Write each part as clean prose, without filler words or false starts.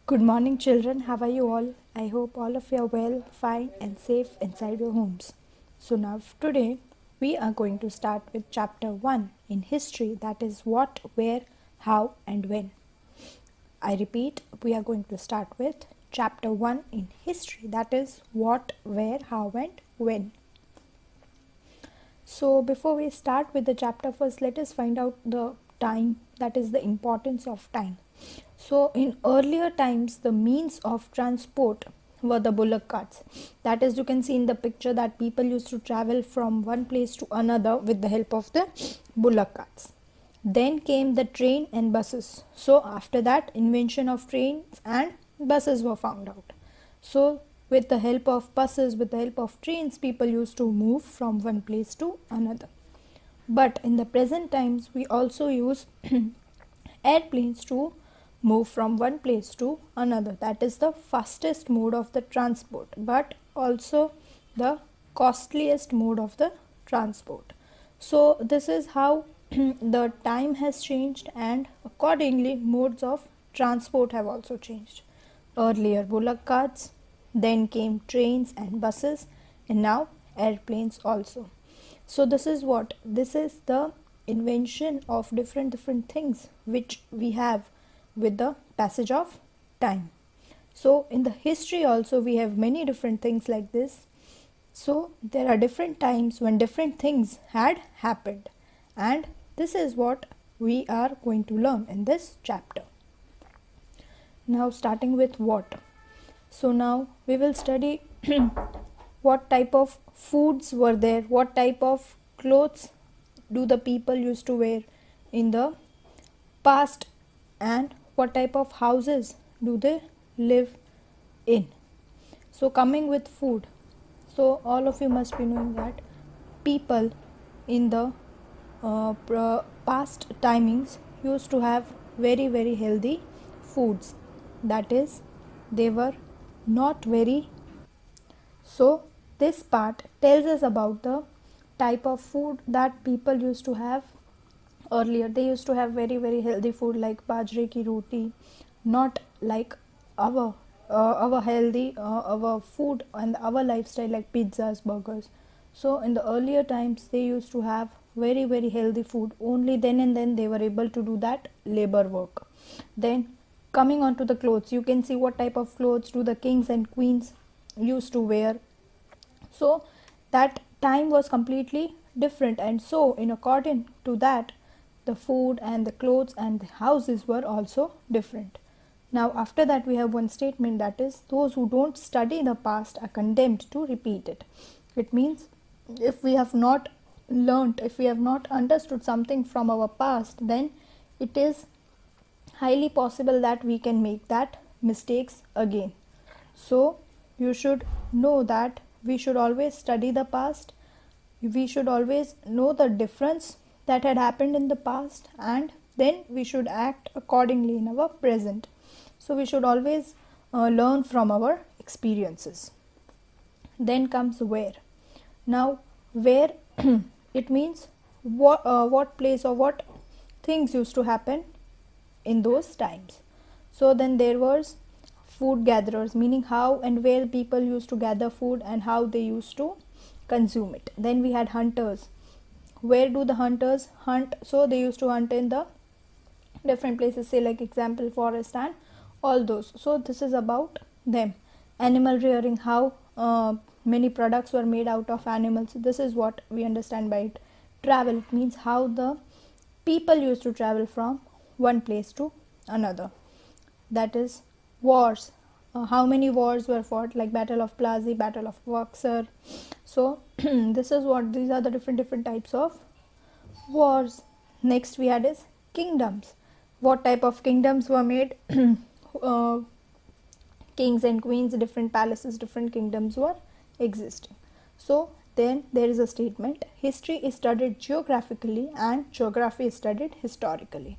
Good morning, children. How are you all? I hope all of you are well, fine, and safe inside your homes. So, now today we are going to start with chapter 1 in history, that is what, where, how, and when. I repeat, we are going to start with chapter 1 in history, that is what, where, how, and when. So, before we start with the chapter, first let us find out the time, that is the importance of time. So, in earlier times, the means of transport were the bullock carts. That is, you can see in the picture that people used to travel from one place to another with the help of the bullock carts. Then came the train and buses. So, after that, invention of trains and buses were found out. So, with the help of buses, with the help of trains, people used to move from one place to another. But in the present times, we also use airplanes to move from one place to another. That is the fastest mode of the transport, but also the costliest mode of the transport. So, this is how the time has changed, and accordingly, modes of transport have also changed. Earlier, bullock carts, then came trains and buses, and now airplanes also. So this is what? This is the invention of different things which we have with the passage of time. So in the history also we have many different things like this. So there are different times when different things had happened, and this is what we are going to learn in this chapter. Now starting with what? So now we will study what type of foods were there, what type of clothes do the people used to wear in the past, and what type of houses do they live in. So coming with food, so all of you must be knowing that people in the past timings used to have very healthy foods, that is they were not very. So this part tells us about the type of food that people used to have earlier. They used to have very healthy food like bajre ki roti, not like our healthy our food and our lifestyle like pizzas, burgers. So in the earlier times they used to have very healthy food. Only then and then they were able to do that labor work. Then coming on to the clothes, you can see what type of clothes do the kings and queens used to wear. So that time was completely different, and so in according to that the food and the clothes and the houses were also different. Now after that we have one statement, that is those who don't study the past are condemned to repeat it. It means if we have not learnt, if we have not understood something from our past, then it is highly possible that we can make that mistakes again. So you should know that we should always study the past. We should always know the difference that had happened in the past, and then we should act accordingly in our present. So we should always learn from our experiences. Then comes where. Now where it means what place or what things used to happen in those times. So then there was food gatherers, meaning how and where people used to gather food and how they used to consume it. Then we had hunters. Where do the hunters hunt? So they used to hunt in the different places, say like example forest and all those. So this is about them. Animal rearing, how many products were made out of animals. This is what we understand by it. Travel, it means how the people used to travel from one place to another. That is wars, how many wars were fought, like battle of Plassey, battle of Buxar. So this is what, these are the different types of wars. Next we had is kingdoms. What type of kingdoms were made? Kings and queens, different palaces, different kingdoms were existing. So then there is a statement, history is studied geographically and geography is studied historically.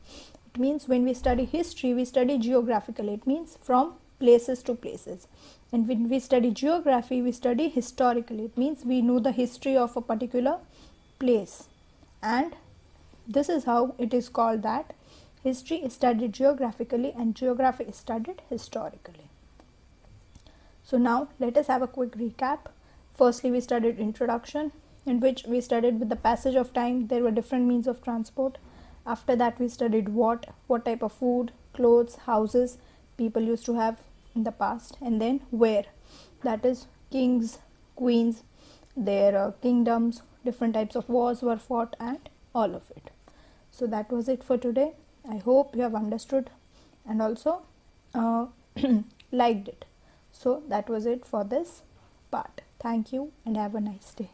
It means when we study history, we study geographically. It means from places to places. And when we study geography, we study historically. It means we know the history of a particular place. And this is how it is called that History is studied geographically and geography is studied historically. So now let us have a quick recap. Firstly, we studied introduction, in which we studied with the passage of time there were different means of transport. After that, we studied what type of food, clothes, houses people used to have in the past, and then where, that is kings, queens, their kingdoms, different types of wars were fought, and all of it. So that was it for today. I hope you have understood and also liked it. So that was it for this part. Thank you and have a nice day.